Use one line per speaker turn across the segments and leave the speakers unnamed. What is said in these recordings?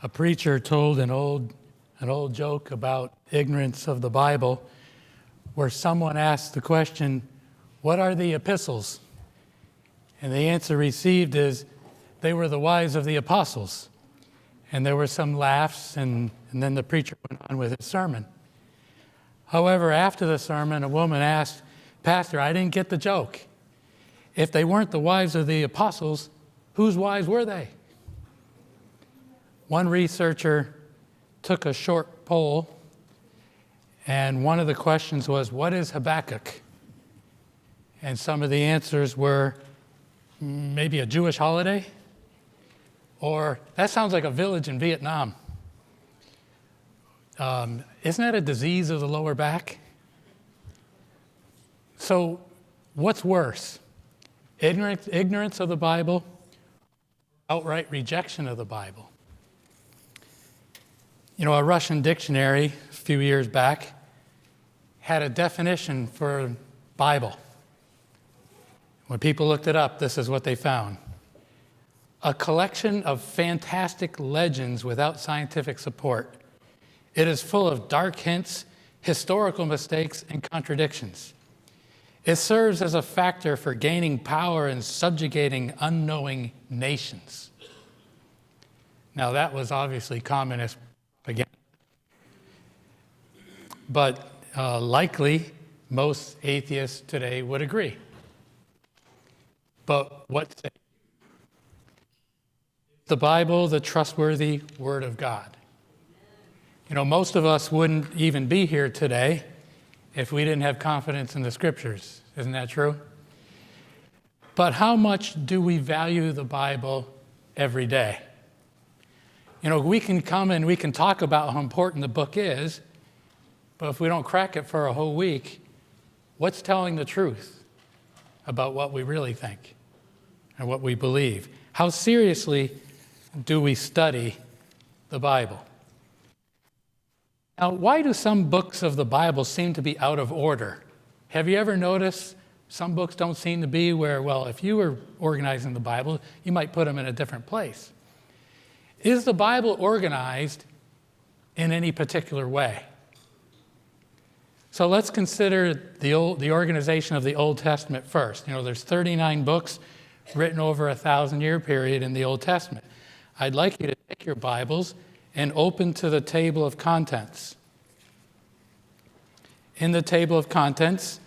A preacher told an old joke about ignorance of the Bible, where someone asked the question, "What are the epistles?" And the answer received is, "They were the wives of the apostles." And there were some laughs, and then the preacher went on with his sermon. However, after the sermon, a woman asked, "Pastor, I didn't get the joke. If they weren't the wives of the apostles, whose wives were they?" One researcher took a short poll, and one of the questions was, "What is Habakkuk?" And some of the answers were, maybe a Jewish holiday, or that sounds like a village in Vietnam. Isn't that a disease of the lower back? So what's worse, ignorance of the Bible, outright rejection of the Bible? You know, a Russian dictionary a few years back had a definition for Bible. When people looked it up, this is what they found: a collection of fantastic legends without scientific support. It is full of dark hints, historical mistakes, and contradictions. It serves as a factor for gaining power and subjugating unknowing nations. Now, that was obviously communist propaganda, but likely most atheists today would agree. But what say? The Bible, the trustworthy Word of God. You know, most of us wouldn't even be here today if we didn't have confidence in the Scriptures. Isn't that true? But how much do we value the Bible every day? You know, we can come and we can talk about how important the book is, but if we don't crack it for a whole week, what's telling the truth about what we really think and what we believe? How seriously do we study the Bible? Now, why do some books of the Bible seem to be out of order? Have you ever noticed some books don't seem to be where, well, if you were organizing the Bible, you might put them in a different place? Is the Bible organized in any particular way? So let's consider the organization of the Old Testament first. You know, there's 39 books written over a 1,000-year period in the Old Testament. I'd like you to take your Bibles and open to the table of contents. In the table of contents,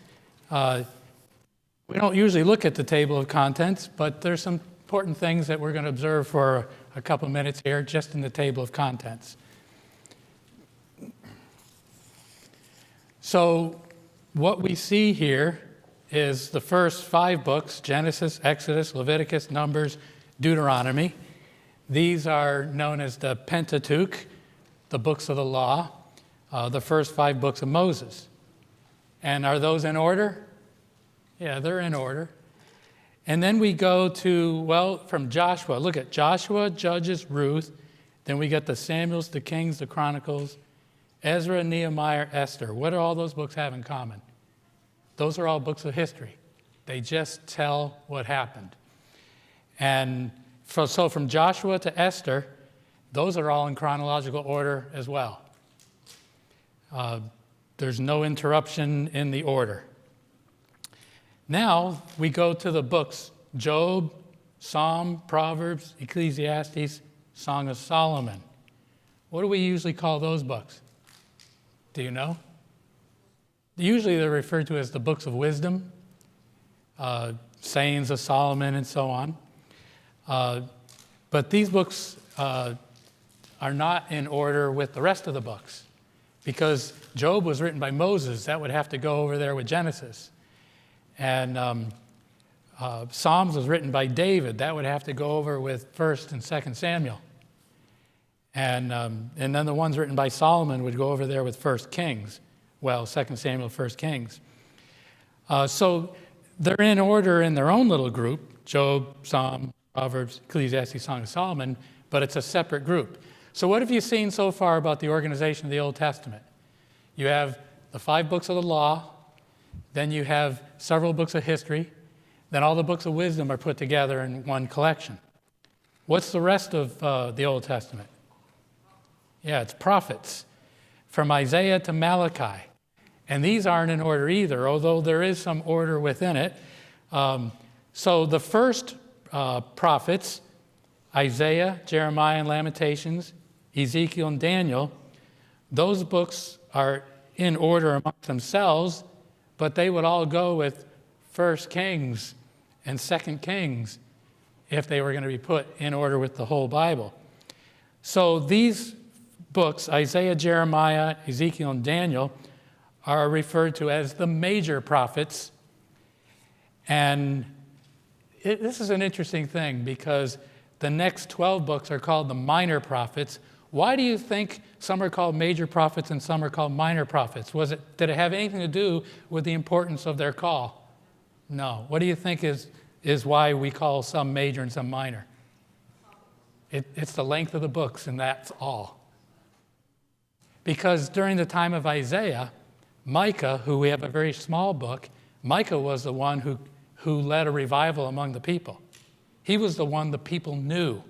we don't usually look at the table of contents, but there's some important things that we're going to observe for a couple minutes here, just in the table of contents. So what we see here is the first 5 books: Genesis, Exodus, Leviticus, Numbers, Deuteronomy. These are known as the Pentateuch, the books of the law, the first 5 books of Moses. And are those in order? Yeah, they're in order. And then we go to, well, from Joshua. Look at Joshua, Judges, Ruth. Then we get the Samuels, the Kings, the Chronicles, Ezra, Nehemiah, Esther. What do all those books have in common? Those are all books of history. They just tell what happened. And so from Joshua to Esther, those are all in chronological order as well. There's no interruption in the order. Now we go to the books: Job, Psalm, Proverbs, Ecclesiastes, Song of Solomon. What do we usually call those books? Do you know? Usually they're referred to as the books of wisdom, sayings of Solomon, and so on. But these books are not in order with the rest of the books, because Job was written by Moses. That would have to go over there with Genesis. And Psalms was written by David. That would have to go over with 1st and 2nd Samuel. And then the ones written by Solomon would go over there with 1st Kings. Well, 2nd Samuel, 1st Kings. So they're in order in their own little group: Job, Psalm, Proverbs, Ecclesiastes, Song of Solomon, but it's a separate group. So what have you seen so far about the organization of the Old Testament? You have the 5 books of the law, then you have several books of history, then all the books of wisdom are put together in one collection. What's the rest of the Old Testament? Yeah, it's prophets, from Isaiah to Malachi. And these aren't in order either, although there is some order within it. So the first prophets, Isaiah, Jeremiah, and Lamentations, Ezekiel, and Daniel, those books are in order amongst themselves, but they would all go with 1 Kings and 2 Kings if they were going to be put in order with the whole Bible. So these books, Isaiah, Jeremiah, Ezekiel, and Daniel, are referred to as the major prophets. And this is an interesting thing because the next 12 books are called the minor prophets. Why do you think some are called major prophets and some are called minor prophets? Did it have anything to do with the importance of their call? No. What do you think is why we call some major and some minor? It's the length of the books, and that's all. Because during the time of Isaiah, Micah, who we have a very small book, Micah was the one who led a revival among the people. He was the one the people knew.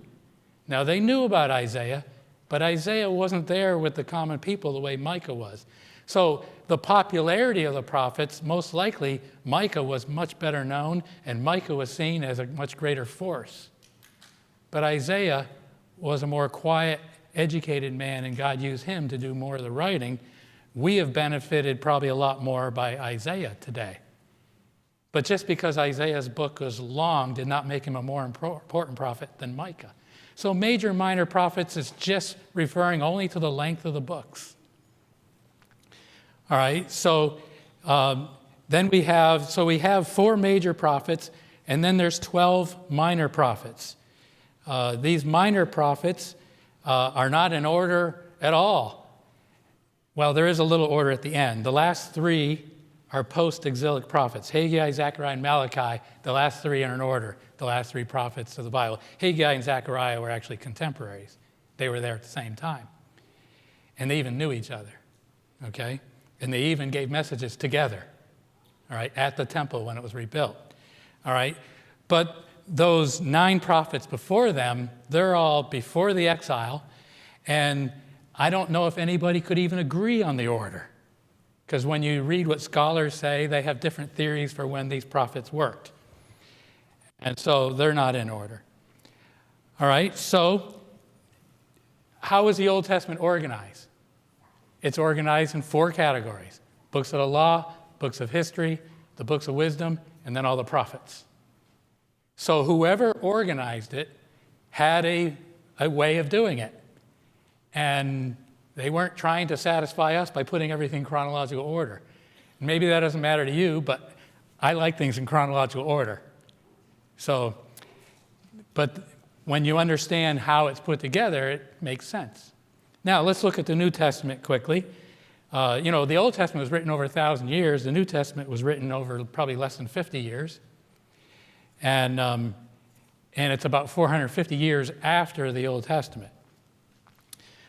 Now, they knew about Isaiah, but Isaiah wasn't there with the common people the way Micah was. So the popularity of the prophets, most likely Micah was much better known, and Micah was seen as a much greater force. But Isaiah was a more quiet, educated man, and God used him to do more of the writing. We have benefited probably a lot more by Isaiah today. But just because Isaiah's book was long did not make him a more important prophet than Micah. So major, minor prophets is just referring only to the length of the books. All right, so then we have 4 major prophets, and then there's 12 minor prophets. These minor prophets are not in order at all. Well, there is a little order at the end. The last 3 are post-exilic prophets. Haggai, Zechariah, and Malachi, the last 3 are in order, the last 3 prophets of the Bible. Haggai and Zechariah were actually contemporaries. They were there at the same time. And they even knew each other, okay? And they even gave messages together, all right, at the temple when it was rebuilt, all right? But those 9 prophets before them, they're all before the exile, and I don't know if anybody could even agree on the order. Because when you read what scholars say, they have different theories for when these prophets worked. And so they're not in order. All right, so how is the Old Testament organized? It's organized in 4 categories: books of the law, books of history, the books of wisdom, and then all the prophets. So whoever organized it had a way of doing it. And they weren't trying to satisfy us by putting everything in chronological order. Maybe that doesn't matter to you, but I like things in chronological order. So, but when you understand how it's put together, it makes sense. Now, let's look at the New Testament quickly. The Old Testament was written over 1,000 years. The New Testament was written over probably less than 50 years. And it's about 450 years after the Old Testament.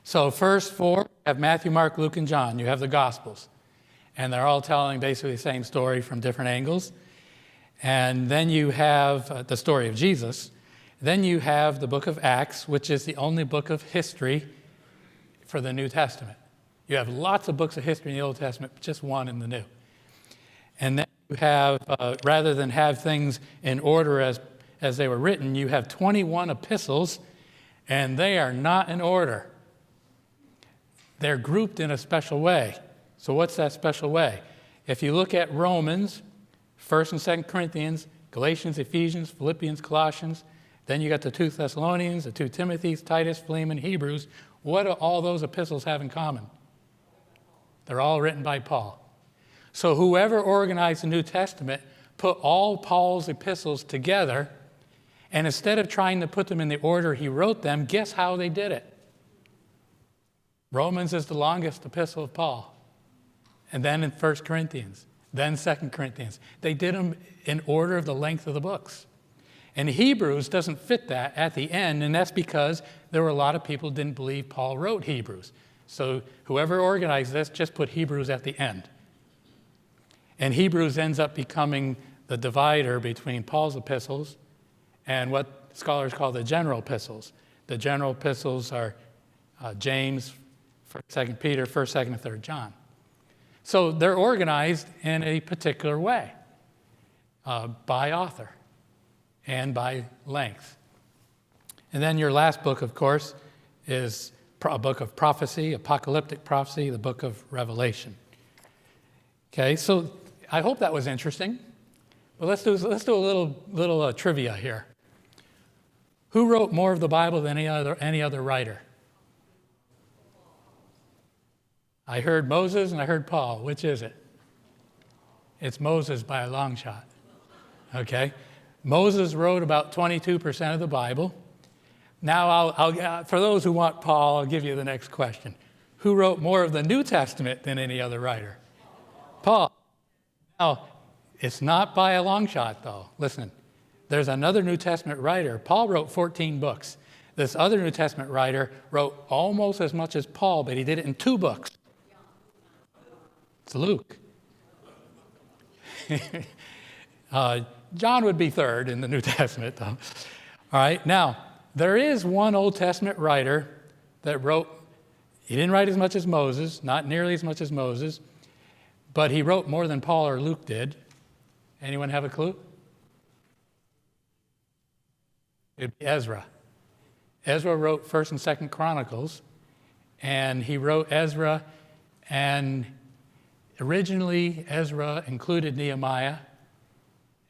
So first 4, you have Matthew, Mark, Luke, and John. You have the Gospels. And they're all telling basically the same story from different angles. And then you have the story of Jesus. Then you have the book of Acts, which is the only book of history for the New Testament. You have lots of books of history in the Old Testament, but just 1 in the New. And then you have, rather than have things in order as they were written, you have 21 epistles, and they are not in order. They're grouped in a special way. So what's that special way? If you look at Romans, 1st and 2nd Corinthians, Galatians, Ephesians, Philippians, Colossians, then you got the 2 Thessalonians, the 2 Timothys, Titus, Philemon, Hebrews. What do all those epistles have in common? They're all written by Paul. So whoever organized the New Testament put all Paul's epistles together, and instead of trying to put them in the order he wrote them, guess how they did it? Romans is the longest epistle of Paul. And then in 1 Corinthians, then 2 Corinthians. They did them in order of the length of the books. And Hebrews doesn't fit that at the end, and that's because there were a lot of people who didn't believe Paul wrote Hebrews. So whoever organized this just put Hebrews at the end. And Hebrews ends up becoming the divider between Paul's epistles and what scholars call the general epistles. The general epistles are James, 2nd Peter, 1st, 2nd, and 3rd John. So they're organized in a particular way, by author and by length. And then your last book, of course, is a book of prophecy, apocalyptic prophecy, the book of Revelation. Okay, so I hope that was interesting. But let's do a little trivia here. Who wrote more of the Bible than any other writer? I heard Moses and I heard Paul. Which is it? It's Moses by a long shot. Okay? Moses wrote about 22% of the Bible. Now, I'll for those who want Paul, I'll give you the next question. Who wrote more of the New Testament than any other writer? Paul. Now, it's not by a long shot, though. Listen, there's another New Testament writer. Paul wrote 14 books. This other New Testament writer wrote almost as much as Paul, but he did it in 2 books. It's Luke. John would be third in the New Testament, though. All right, now, there is one Old Testament writer that wrote, he didn't write as much as Moses, not nearly as much as Moses, but he wrote more than Paul or Luke did. Anyone have a clue? It'd be Ezra. Ezra wrote 1st and 2nd Chronicles, and he wrote Ezra, and originally Ezra included Nehemiah,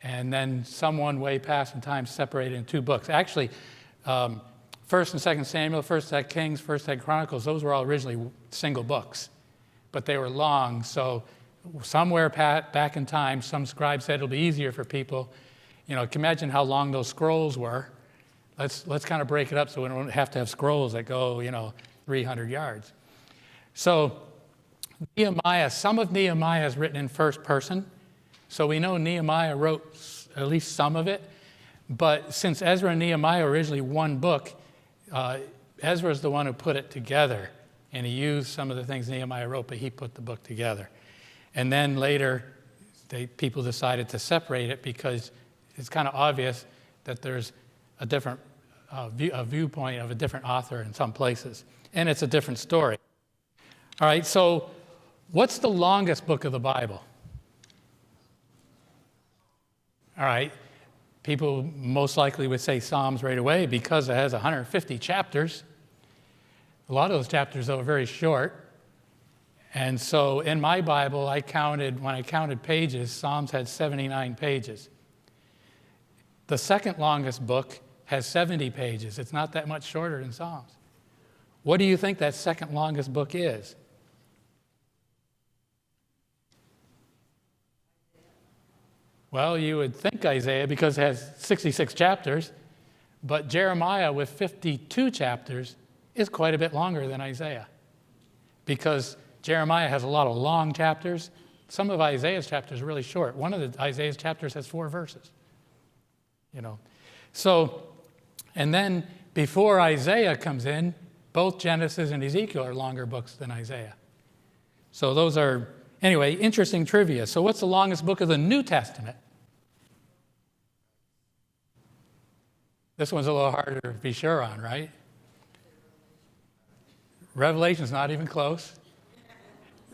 and then someone way past in time separated in 2 books. Actually, 1st and 2nd Samuel, 1st and 2nd Kings, 1st and 2nd Chronicles, those were all originally single books, but they were long, so somewhere back in time, some scribe said it'll be easier for people. You know, can you imagine how long those scrolls were? Let's kind of break it up so we don't have to have scrolls that go, 300 yards. So Nehemiah, some of Nehemiah is written in first person. So we know Nehemiah wrote at least some of it. But since Ezra and Nehemiah are originally one book, Ezra is the one who put it together. And he used some of the things Nehemiah wrote, but he put the book together. And then later, people decided to separate it because it's kind of obvious that there's a different viewpoint of a different author in some places. And it's a different story. All right, so what's the longest book of the Bible? All right, people most likely would say Psalms right away because it has 150 chapters. A lot of those chapters, though, are very short. And so in my Bible, when I counted pages, Psalms had 79 pages. The second longest book has 70 pages. It's not that much shorter than Psalms. What do you think that second longest book is? Well, you would think Isaiah because it has 66 chapters, but Jeremiah with 52 chapters is quite a bit longer than Isaiah because Jeremiah has a lot of long chapters. Some of Isaiah's chapters are really short. One of Isaiah's chapters has 4 verses. So, and then before Isaiah comes in, both Genesis and Ezekiel are longer books than Isaiah. So those are, anyway, interesting trivia. So what's the longest book of the New Testament? This one's a little harder to be sure on, right? Revelation's not even close.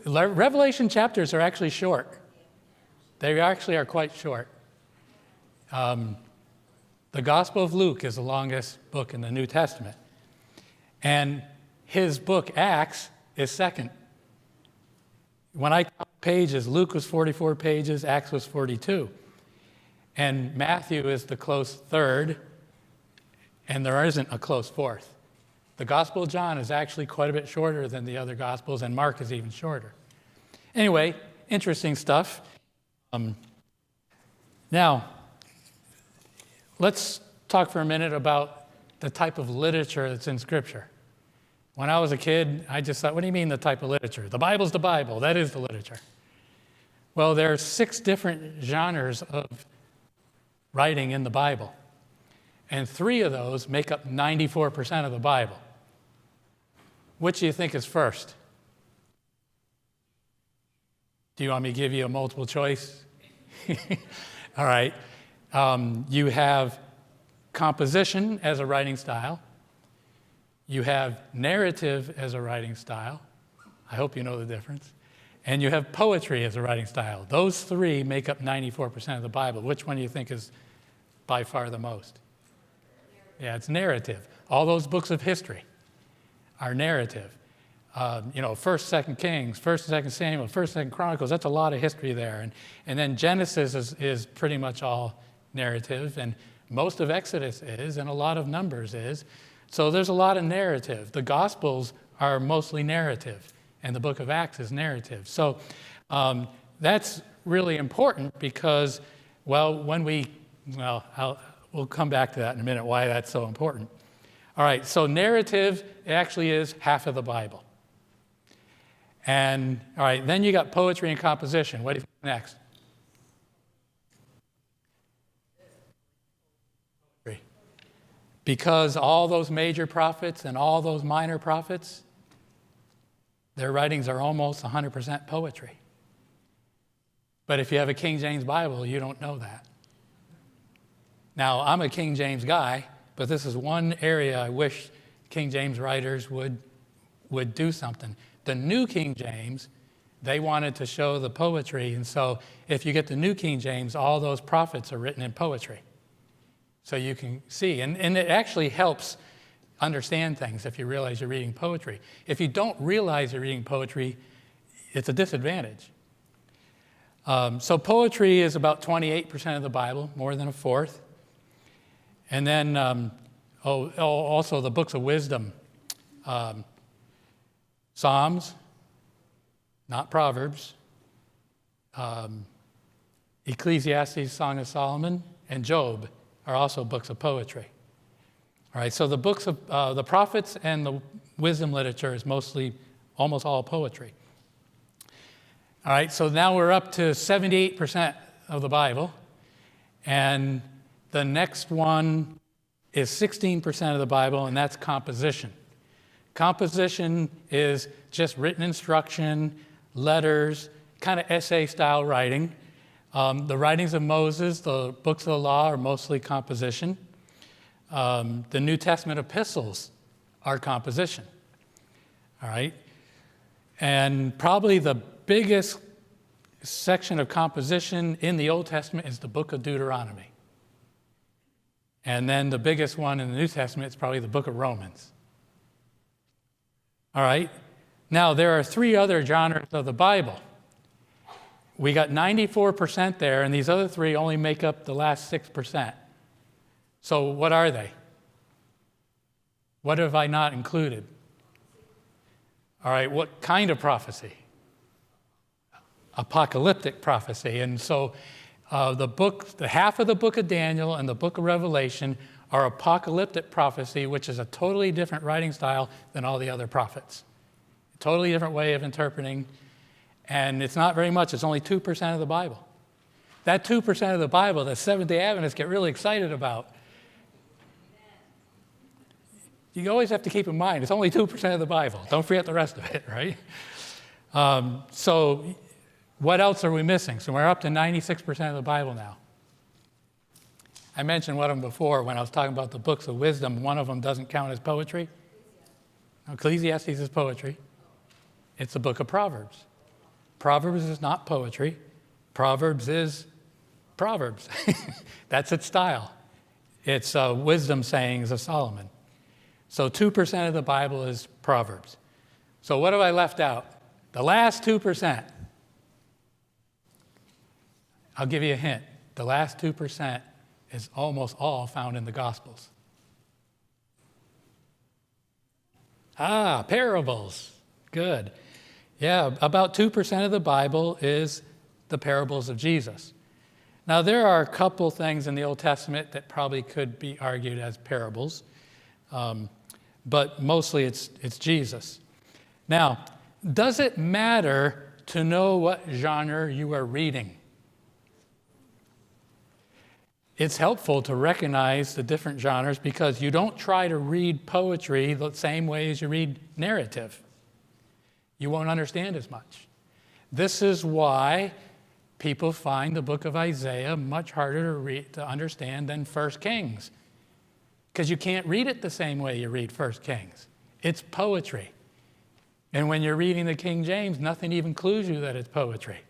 Revelation chapters are actually short. They actually are quite short. The Gospel of Luke is the longest book in the New Testament. And his book, Acts, is second. When I count pages, Luke was 44 pages, Acts was 42. And Matthew is the close third, and there isn't a close fourth. The Gospel of John is actually quite a bit shorter than the other Gospels, and Mark is even shorter. Anyway, interesting stuff. Now, let's talk for a minute about the type of literature that's in Scripture. When I was a kid, I just thought, what do you mean the type of literature? The Bible's the Bible. That is the literature. Well, there are 6 different genres of writing in the Bible. And 3 of those make up 94% of the Bible. Which do you think is first? Do you want me to give you a multiple choice? All right. You have composition as a writing style. You have narrative as a writing style. I hope you know the difference. And you have poetry as a writing style. Those three make up 94% of the Bible. Which one do you think is by far the most? Yeah, it's narrative. All those books of history are narrative. First, Second Kings, First and Second Samuel, First, Second Chronicles. That's a lot of history there. And then Genesis is pretty much all narrative, and most of Exodus is, and a lot of Numbers is. So there's a lot of narrative. The Gospels are mostly narrative, and the book of Acts is narrative. So that's really important because, we'll come back to that in a minute, why that's so important. All right, so narrative actually is half of the Bible. And, all right, then you got poetry and composition. What do you think next? Because all those major prophets and all those minor prophets, their writings are almost 100% poetry. But if you have a King James Bible, you don't know that. Now, I'm a King James guy, but this is one area I wish King James writers would do something. The New King James, they wanted to show the poetry, and so if you get the New King James, all those prophets are written in poetry. So you can see, and it actually helps understand things if you realize you're reading poetry. If you don't realize you're reading poetry, it's a disadvantage. So poetry is about 28% of the Bible, more than a fourth. And then also the books of wisdom. Psalms, not Proverbs. Ecclesiastes, Song of Solomon, and Job are also books of poetry. All right, so the books of the prophets and the wisdom literature is almost all poetry. All right, so now we're up to 78% of the Bible, and the next one is 16% of the Bible, and that's composition. Composition is just written instruction, letters, kind of essay-style writing. The writings of Moses, the books of the law, are mostly composition. The New Testament epistles are composition. All right? And probably the biggest section of composition in the Old Testament is the book of Deuteronomy. And then the biggest one in the New Testament is probably the book of Romans. All right? Now, there are three other genres of the Bible. We got 94% there, and these other three only make up the last 6%. So what are they? What have I not included? All right, what kind of prophecy? Apocalyptic prophecy. And so the half of the book of Daniel and the book of Revelation are apocalyptic prophecy, which is a totally different writing style than all the other prophets. A totally different way of interpreting. And it's not very much. It's only 2% of the Bible. That 2% of the Bible that Seventh-day Adventists get really excited about, you always have to keep in mind, it's only 2% of the Bible. Don't forget the rest of it, right? So what else are we missing? So we're up to 96% of the Bible now. I mentioned one of them before when I was talking about the books of wisdom. One of them doesn't count as poetry. Ecclesiastes is poetry. It's the book of Proverbs. Proverbs is not poetry. Proverbs is Proverbs. That's its style. It's wisdom sayings of Solomon. So 2% of the Bible is Proverbs. So what have I left out? The last 2%. I'll give you a hint. The last 2% is almost all found in the Gospels. Parables. Good. Yeah, about 2% of the Bible is the parables of Jesus. Now, there are a couple things in the Old Testament that probably could be argued as parables, but mostly it's Jesus. Now, does it matter to know what genre you are reading? It's helpful to recognize the different genres because you don't try to read poetry the same way as you read narrative. You won't understand as much. This is why people find the book of Isaiah much harder to understand than 1 Kings, because you can't read it the same way you read 1 Kings. It's poetry. And when you're reading the King James, nothing even clues you that it's poetry.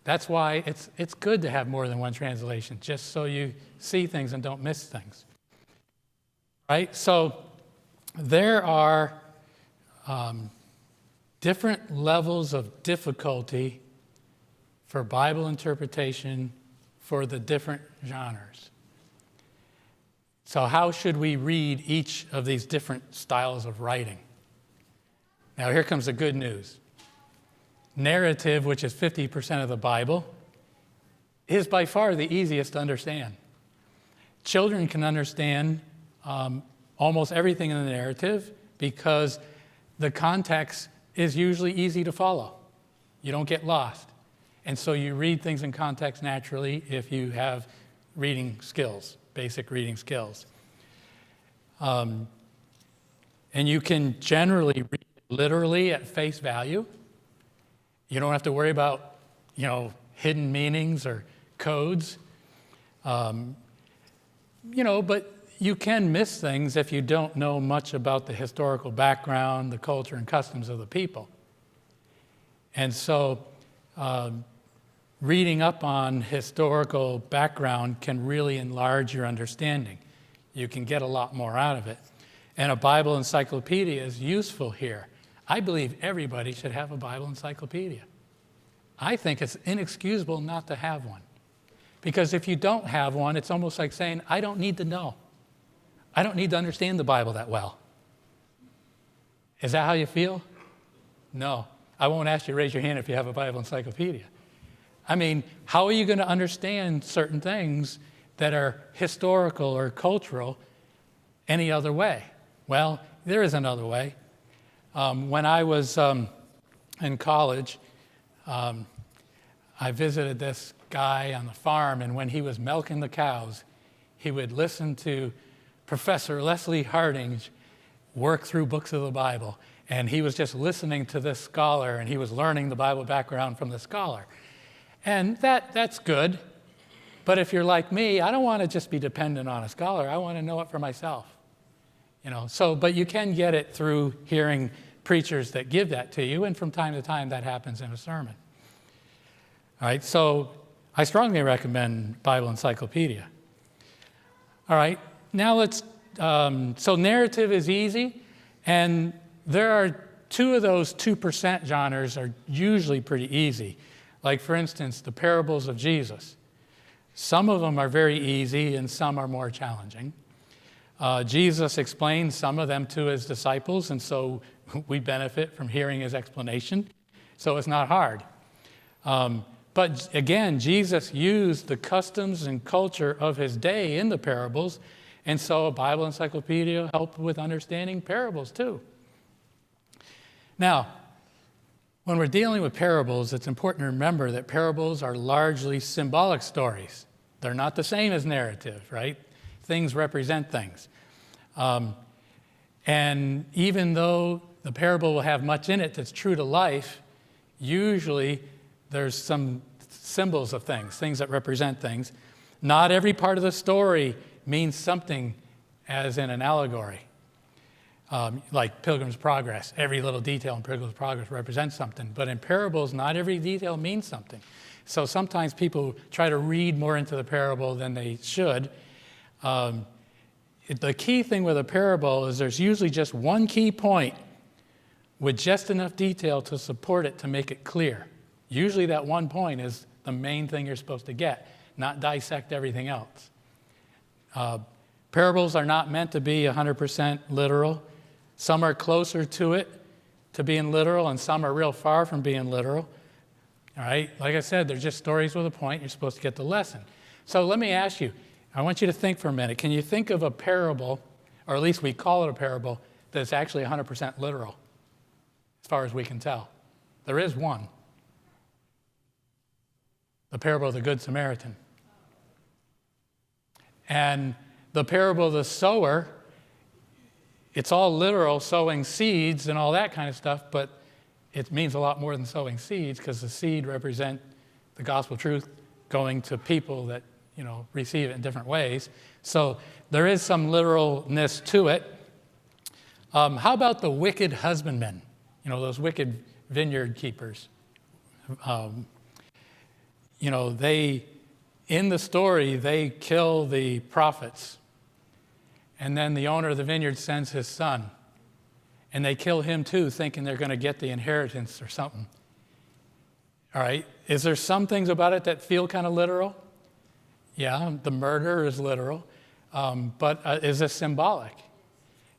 That's why it's good to have more than one translation, just so you see things and don't miss things. Right? So there are different levels of difficulty for Bible interpretation for the different genres. So how should we read each of these different styles of writing? Now here comes the good news. Narrative, which is 50% of the Bible, is by far the easiest to understand. Children can understand almost everything in the narrative because the context is usually easy to follow. You don't get lost. And so you read things in context naturally if you have reading skills, basic reading skills. And you can generally read literally at face value. You don't have to worry about, hidden meanings or codes. But you can miss things if you don't know much about the historical background, the culture and customs of the people. And so reading up on historical background can really enlarge your understanding. You can get a lot more out of it. And a Bible encyclopedia is useful here. I believe everybody should have a Bible encyclopedia. I think it's inexcusable not to have one. Because if you don't have one, it's almost like saying, I don't need to know. I don't need to understand the Bible that well. Is that how you feel? No. I won't ask you to raise your hand if you have a Bible encyclopedia. I mean, how are you going to understand certain things that are historical or cultural any other way? Well, there is another way. When I was in college, I visited this guy on the farm, and when he was milking the cows, he would listen to Professor Leslie Hardinge work through books of the Bible. And he was just listening to this scholar, and he was learning the Bible background from the scholar. And that's good. But if you're like me, I don't want to just be dependent on a scholar. I want to know it for myself. But you can get it through hearing preachers that give that to you, and from time to time that happens in a sermon. All right, so I strongly recommend Bible encyclopedia. All right, now so narrative is easy, and there are two of those 2% genres are usually pretty easy. Like, for instance, the parables of Jesus. Some of them are very easy, and some are more challenging. Jesus explained some of them to his disciples, and so we benefit from hearing his explanation. So it's not hard. But again, Jesus used the customs and culture of his day in the parables, and so a Bible encyclopedia helped with understanding parables too. Now, when we're dealing with parables, it's important to remember that parables are largely symbolic stories. They're not the same as narrative, right? Things represent things. And even though the parable will have much in it that's true to life, usually there's some symbols of things that represent things. Not every part of the story means something as in an allegory. Like Pilgrim's Progress. Every little detail in Pilgrim's Progress represents something. But in parables, not every detail means something. So sometimes people try to read more into the parable than they should. The key thing with a parable is there's usually just one key point with just enough detail to support it to make it clear. Usually that one point is the main thing you're supposed to get, not dissect everything else. Parables are not meant to be 100% literal. Some are closer to it, to being literal, and some are real far from being literal. All right? Like I said, they're just stories with a point. You're supposed to get the lesson. So let me ask you, I want you to think for a minute. Can you think of a parable, or at least we call it a parable, that's actually 100% literal, as far as we can tell? There is one. The parable of the Good Samaritan. And the parable of the sower, it's all literal, sowing seeds and all that kind of stuff, but it means a lot more than sowing seeds, because the seed represent the gospel truth going to people that receive it in different ways. So there is some literalness to it. How about the wicked husbandman? those wicked vineyard keepers. In the story, they kill the prophets. And then the owner of the vineyard sends his son. And they kill him too, thinking they're going to get the inheritance or something. All right, is there some things about it that feel kind of literal? Yeah, the murder is literal. But is this symbolic?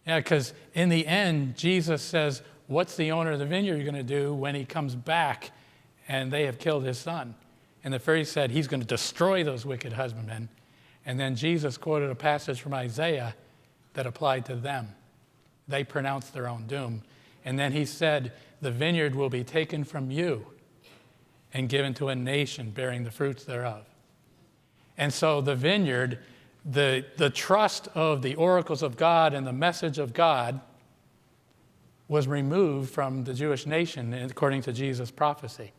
Yeah, because in the end, Jesus says, what's the owner of the vineyard going to do when he comes back and they have killed his son? And the Pharisees said he's going to destroy those wicked husbandmen. And then Jesus quoted a passage from Isaiah that applied to them. They pronounced their own doom. And then he said, the vineyard will be taken from you and given to a nation bearing the fruits thereof. And so the vineyard, the trust of the oracles of God and the message of God was removed from the Jewish nation according to Jesus' prophecy.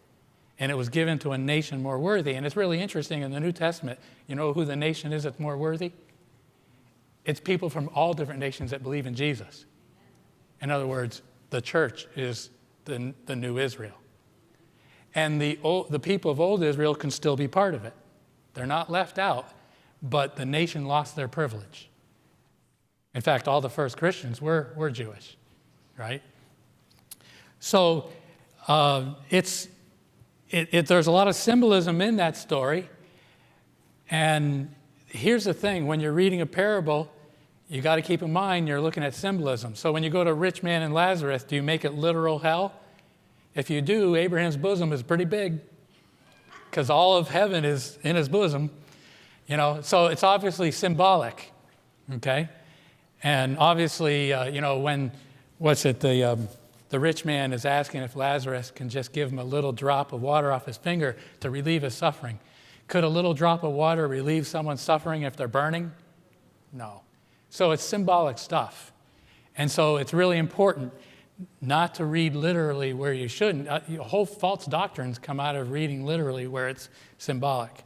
And it was given to a nation more worthy. And it's really interesting in the New Testament, you know who the nation is that's more worthy? It's people from all different nations that believe in Jesus. In other words, the church is the new Israel. And the people of old Israel can still be part of it. They're not left out, but the nation lost their privilege. In fact, all the first Christians were Jewish, right? So there's a lot of symbolism in that story. And here's the thing, when you're reading a parable, you got to keep in mind you're looking at symbolism. So when you go to rich man and Lazarus, do you make it literal hell? If you do, Abraham's bosom is pretty big because all of heaven is in his bosom. So it's obviously symbolic, okay? And obviously, when, the rich man is asking if Lazarus can just give him a little drop of water off his finger to relieve his suffering. Could a little drop of water relieve someone's suffering if they're burning? No. So it's symbolic stuff. And so it's really important not to read literally where you shouldn't. Whole false doctrines come out of reading literally where it's symbolic.